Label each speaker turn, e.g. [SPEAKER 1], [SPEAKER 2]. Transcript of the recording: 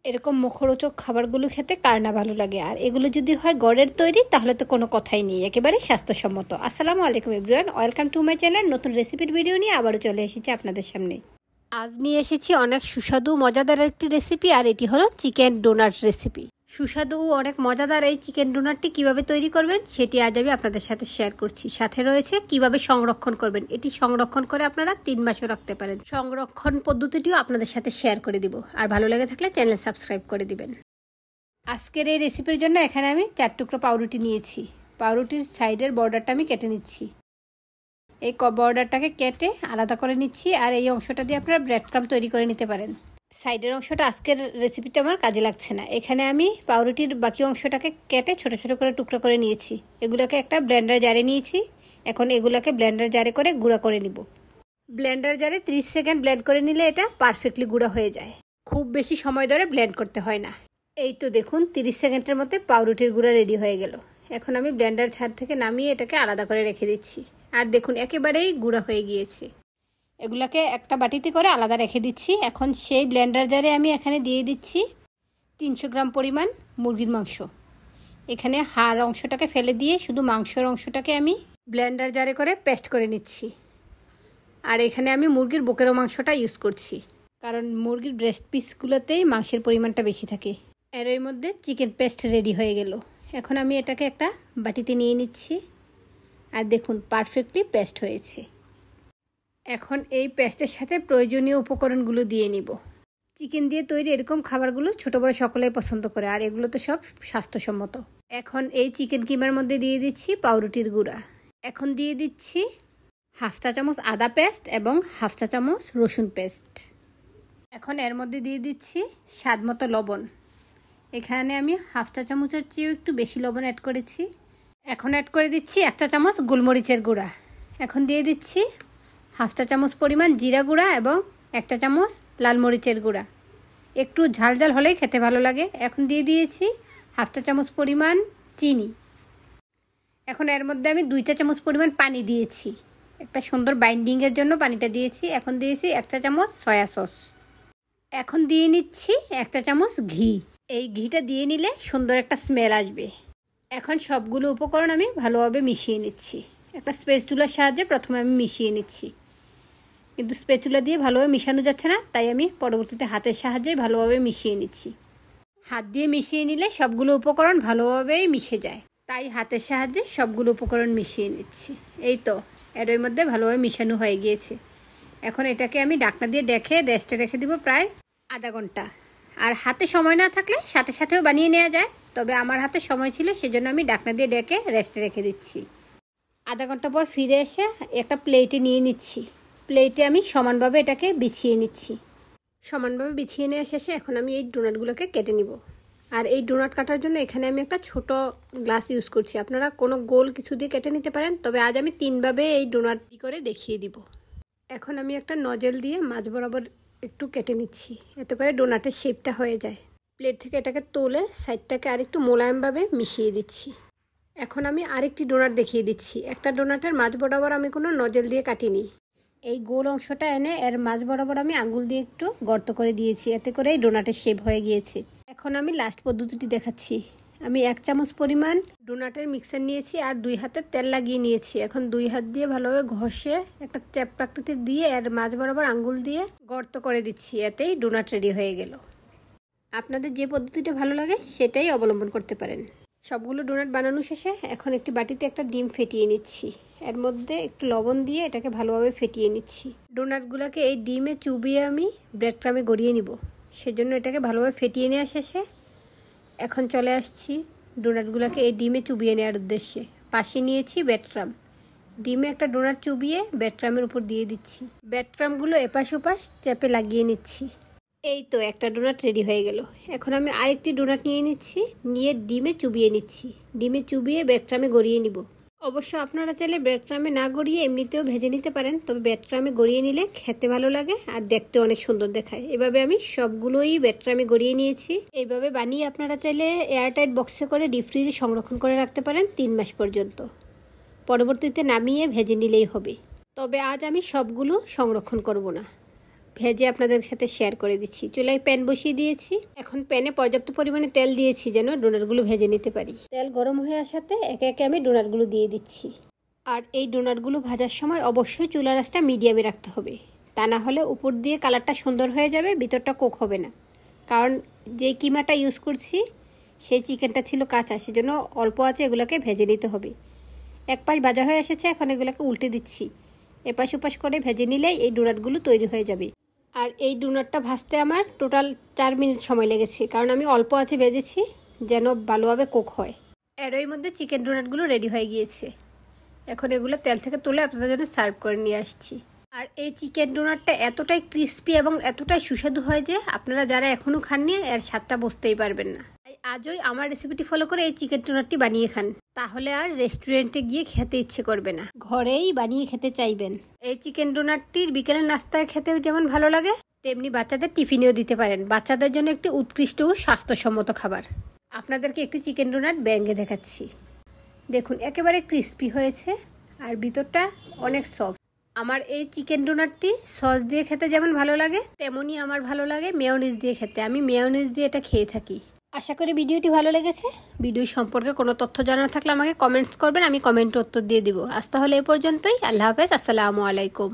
[SPEAKER 1] এরকম মুখরোচক খাবারগুলো খেতে কার না ভালো লাগে, আর এগুলো যদি হয় ঘরের তৈরি তাহলে তো কোনো কথাই নেই, একেবারে স্বাস্থ্যসম্মত। আসসালামু আলাইকুম everyone, welcome to my channel. নতুন রেসিপির ভিডিও নিয়ে আবারও চলে এসেছি আপনাদের সামনে। আজ নিয়ে এসেছি অনেক সুস্বাদু মজাদার একটি রেসিপি, আর এটি হলো চিকেন ডোনাট রেসিপি। সুস্বাদু অনেক মজাদার এই চিকেন ডোনাটটি কিভাবে তৈরি করবেন সেটি আজ আমি আপনাদের সাথে শেয়ার করছি। সাথে রয়েছে কিভাবে সংরক্ষণ করবেন, এটি সংরক্ষণ করে আপনারা 3 মাসও রাখতে পারেন। সংরক্ষণ পদ্ধতিটিও আপনাদের সাথে শেয়ার করে দিব, আর ভালো লেগে থাকলে চ্যানেল সাবস্ক্রাইব করে দিবেন। আজকের এই রেসিপির জন্য এখানে আমি 4 টুকরো পাউরুটি নিয়েছি। পাউরুটির সাইডের বর্ডারটা আমি কেটে নিচ্ছি। এই বর্ডারটাকে কেটে আলাদা করে নিচ্ছি, আর এই অংশটা দিয়ে আপনারা ব্রেড ক্রাম্ব তৈরি করে নিতে পারেন। সাইডের অংশটা আজকের রেসিপিতে আমার কাজে লাগছে না। এখানে আমি পাউরুটির বাকি অংশটাকে কেটে ছোট ছোট করে টুকরো করে নিয়েছি। এগুলোকে একটা ব্লেন্ডার জারে নিয়েছি। এখন এগুলোকে ব্লেন্ডার জারে করে গুঁড়া করে নিব। ব্লেন্ডার জারে 30 সেকেন্ড ব্লেন্ড করে নিলে এটা পারফেক্টলি গুঁড়া হয়ে যায়। খুব বেশি সময় ধরে ব্লেন্ড করতে হয় না। এই তো দেখুন 30 সেকেন্ডের মধ্যে পাউরুটির গুঁড়া রেডি হয়ে গেল। এখন আমি ব্লেন্ডার ঝাড় থেকে নামিয়ে এটাকে আলাদা করে রেখে দিচ্ছি। আর দেখুন একেবারেই গুঁড়া হয়ে গিয়েছে। এগুলাকে একটা বাটিতে করে আলাদা রেখে দিচ্ছি। এখন সেই ব্লেন্ডার জারে আমি এখানে দিয়ে দিচ্ছি 300 গ্রাম পরিমাণ মুরগির মাংস। এখানে হাড় অংশটাকে ফেলে দিয়ে শুধু মাংসের অংশটাকে আমি ব্লেন্ডার জারে করে পেস্ট করে নিচ্ছি। আর এখানে আমি মুরগির বুকের মাংসটা ইউজ করছি, কারণ মুরগির ব্রেস্ট পিসগুলোতেই মাংসের পরিমাণটা বেশি থাকে। এর মধ্যে চিকেন পেস্ট রেডি হয়ে গেল। এখন আমি এটাকে একটা বাটিতে নিয়ে নিচ্ছি। আর দেখুন পারফেক্টলি পেস্ট হয়েছে। এখন এই পেস্টের সাথে প্রয়োজনীয় উপকরণগুলো দিয়ে নিব। চিকেন দিয়ে তৈরি এরকম খাবারগুলো ছোট বড় সকলেই পছন্দ করে, আর এগুলো তো সব স্বাস্থ্যসম্মত। এখন এই চিকেন কিমার মধ্যে দিয়ে দিচ্ছি পাউরুটির গুঁড়া। এখন দিয়ে দিচ্ছি 1/2 চা চামচ আদা পেস্ট এবং 1/2 চা চামচ রসুন পেস্ট। এখন এর মধ্যে দিয়ে দিচ্ছি স্বাদ মতো লবণ। এখানে আমি 1/2 চা চামচের চেয়েও একটু বেশি লবণ অ্যাড করেছি। এখন অ্যাড করে দিচ্ছি 1 চা চামচ গোলমরিচের গুঁড়া। এখন দিয়ে দিচ্ছি 1/2 চা চামচ পরিমাণ জিরা গুঁড়া এবং 1 চা চামচ লাল মরিচের গুঁড়া। একটু ঝাল ঝাল হলেই খেতে ভালো লাগে। এখন দিয়ে দিয়েছি 1/2 চা চামচ পরিমাণ চিনি। এখন এর মধ্যে আমি 2 চা চামচ পরিমাণ পানি দিয়েছি। একটা সুন্দর বাইন্ডিংয়ের জন্য পানিটা দিয়েছি। এখন দিয়েছি 1 চা চামচ সয়া সস। এখন দিয়ে নিচ্ছি 1 চা চামচ ঘি। এই ঘিটা দিয়ে নিলে সুন্দর একটা স্মেল আসবে। এখন সবগুলো উপকরণ আমি ভালোভাবে মিশিয়ে নিচ্ছি। একটা স্প্যাচুলার সাহায্যে প্রথমে আমি মিশিয়ে নিচ্ছি, কিন্তু স্প্যাচুলা দিয়ে ভালোভাবে মিশানো যাচ্ছে না, তাই আমি পরবর্তীতে হাতের সাহায্যে ভালোভাবে মিশিয়ে নিচ্ছি। হাত দিয়ে মিশিয়ে নিলে সবগুলো উপকরণ ভালোভাবেই মিশে যায়, তাই হাতের সাহায্যে সবগুলো উপকরণ মিশিয়ে নিচ্ছি। এই তো এর মধ্যে ভালোভাবে মিশানো হয়ে গিয়েছে। এখন এটাকে আমি ঢাকনা দিয়ে ঢেকে রেস্টে রেখে দিব প্রায় আধা ঘন্টা। আর হাতে সময় না থাকলে সাথে সাথেও বানিয়ে নেওয়া যায়, তবে আমার হাতে সময় ছিল সেজন্য আমি ঢাকনা দিয়ে ঢেকে রেস্টে রেখে দিচ্ছি। আধা ঘন্টা পর ফিরে এসে একটা প্লেটে নিয়ে নিচ্ছি। প্লেটে আমি সমানভাবে এটাকে বিছিয়ে নিচ্ছি। সমানভাবে বিছিয়ে নেওয়া শেষে এখন আমি এই ডোনাটগুলোকে কেটে নিব। আর এই ডোনাট কাটার জন্য এখানে আমি একটা ছোট গ্লাস ইউজ করছি। আপনারা কোনো গোল কিছু দিয়ে কেটে নিতে পারেন, তবে আজ আমি 3ভাবে এই ডোনাট করে দেখিয়ে দিব। এখন আমি একটা নজেল দিয়ে মাঝ বরাবর একটু কেটে নিচ্ছি, এতে করে ডোনাটের শেপটা হয়ে যায়। প্লেট থেকে এটাকে তুলে সাইডটাকে আরেকটু মোলায়েমভাবে মিশিয়ে দিচ্ছি। এখন আমি আরেকটি ডোনাট দেখিয়ে দিচ্ছি। একটা ডোনাটের মাঝ বরাবর আমি কোনো নজেল দিয়ে কাটিনি। এই গোল অংশটা এনে এর মাঝ বরাবর আমি আঙ্গুল দিয়ে একটু গর্ত করে দিয়েছি, এতে করে এই ডোনাটের শেপ হয়ে গিয়েছে। এখন আমি লাস্ট পদ্ধতিটি দেখাচ্ছি। আমি 1 চামচ পরিমাণ ডোনাটের মিক্সার নিয়েছি আর 2 হাতে তেল লাগিয়ে নিয়েছি। এখন 2 হাত দিয়ে ভালোভাবে ঘষে একটা চ্যাপ প্রাকৃতিক দিয়ে এর মাঝ বরাবর আঙ্গুল দিয়ে গর্ত করে দিচ্ছি, এতেই ডোনাট রেডি হয়ে গেল। আপনাদের যে পদ্ধতিটা ভালো লাগে সেটাই অবলম্বন করতে পারেন। সবগুলো ডোনাট বানানো শেষে এখন একটি বাটিতে একটা ডিম ফেটিয়ে নিচ্ছি। এর মধ্যে একটু লবণ দিয়ে এটাকে ভালোভাবে ফেটিয়ে নিচ্ছি। ডোনাটগুলোকে এই ডিমে চুবিয়ে আমি ব্রেড ক্রামে গড়িয়ে নিব, সেজন্য এটাকে ভালোভাবে ফেটিয়ে নেওয়া শেষে এখন চলে আসছি ডোনাটগুলোকে এই ডিমে চুবিয়ে নেওয়ার উদ্দেশ্যে। পাশে নিয়েছি ব্রেড ক্রাম। ডিমে একটা ডোনাট চুবিয়ে ব্রেড ক্রামের উপর দিয়ে দিচ্ছি। ব্রেড ক্রামগুলো এপাশ ওপাশ চেপে লাগিয়ে নিচ্ছি। এই তো একটা ডোনাট রেডি হয়ে গেল। এখন আমি আরেকটি ডোনাট নিয়ে নিচ্ছি, নিয়ে ডিমে চুবিয়ে নিচ্ছি। ডিমে চুবিয়ে ব্রেড ক্রামে গড়িয়ে নিব। অবশ্য আপনারা চাইলে ব্রেড ক্রামে না গড়িয়ে এমনিতেও ভেজে নিতে পারেন, তবে ব্রেড ক্রামে গড়িয়ে নিলে খেতে ভালো লাগে আর দেখতে অনেক সুন্দর দেখায়। এভাবে আমি সবগুলোই ব্রেড ক্রামে গড়িয়ে নিয়েছি। এইভাবে বানিয়ে আপনারা চাইলে এয়ারটাইট বক্সে করে ডিপ ফ্রিজে সংরক্ষণ করে রাখতে পারেন 3 মাস পর্যন্ত। পরবর্তীতে নামিয়ে ভেজে নিলেই হবে। তবে আজ আমি সবগুলো সংরক্ষণ করব না, ভেজে আপনাদের সাথে শেয়ার করে দিচ্ছি। চুলায় প্যান বসিয়ে দিয়েছি। এখন প্যানে পর্যাপ্ত পরিমাণে তেল দিয়েছি যেন ডোনাটগুলো ভেজে নিতে পারি। তেল গরম হয়ে আসাতে একে একে আমি ডোনাটগুলো দিয়ে দিচ্ছি। আর এই ডোনাটগুলো ভাজার সময় অবশ্যই চুলার আঁচটা মিডিয়ামে রাখতে হবে, তা না হলে উপর দিয়ে কালারটা সুন্দর হয়ে যাবে, ভিতরটা কুক হবে না। কারণ যে কিমাটা ইউজ করছি সেই চিকেনটা ছিল কাঁচা, সেজন্য অল্প আঁচে এগুলোকে ভেজে নিতে হবে। এক পাশ ভাজা হয়ে এসেছে, এখন এগুলোকে উল্টে দিচ্ছি। এপাশ ওপাশ করে ভেজে নিলেই এই ডোনাটগুলো তৈরি হয়ে যাবে। আর এই ডোনাটটা ভাজতে আমার টোটাল 4 মিনিট সময় লেগেছে, কারণ আমি অল্প আঁচে ভেজেছি যেন ভালোভাবে কুক হয়। এরই মধ্যে চিকেন ডোনাটগুলো রেডি হয়ে গিয়েছে। এখন এগুলো তেল থেকে তুলে আপনাদের জন্য সার্ভ করে নিয়ে আসছি। আর এই চিকেন ডোনাটটা এতটাই ক্রিস্পি এবং এতটাই সুস্বাদু হয় যে আপনারা যারা এখনও খাননি এর স্বাদটা বুঝতেই পারবেন না। তাই আজই আমার রেসিপিটি ফলো করে এই চিকেন ডোনাটটি বানিয়ে খান, তাহলে আর রেস্টুরেন্টে গিয়ে খেতে ইচ্ছে করবে না, ঘরেই বানিয়ে খেতে চাইবেন। এই চিকেন ডোনাটটির বিকেলের নাস্তায় খেতে যেমন ভালো লাগে, তেমনি বাচ্চাদের টিফিনেও দিতে পারেন। বাচ্চাদের জন্য একটি উৎকৃষ্ট ও স্বাস্থ্যসম্মত খাবার। আপনাদেরকে একটি চিকেন ডোনাট ভেঙে দেখাচ্ছি। দেখুন একেবারে ক্রিস্পি হয়েছে আর ভিতরটা অনেক সফট। আমার এই চিকেন ডোনাটটি সস দিয়ে খেতে যেমন ভালো লাগে, তেমনই আমার ভালো লাগে মেয়োনিজ দিয়ে খেতে। আমি মেয়োনিজ দিয়ে এটা খেয়ে থাকি। আশা করি ভিডিওটি ভালো লেগেছে। ভিডিও সম্পর্কে কোনো তথ্য জানার থাকলে আমাকে কমেন্টস করবেন, আমি কমেন্টে উত্তর দিয়ে দিব। আজ তাহলে এ পর্যন্তই। আল্লাহ হাফেজ, আসসালামু আলাইকুম।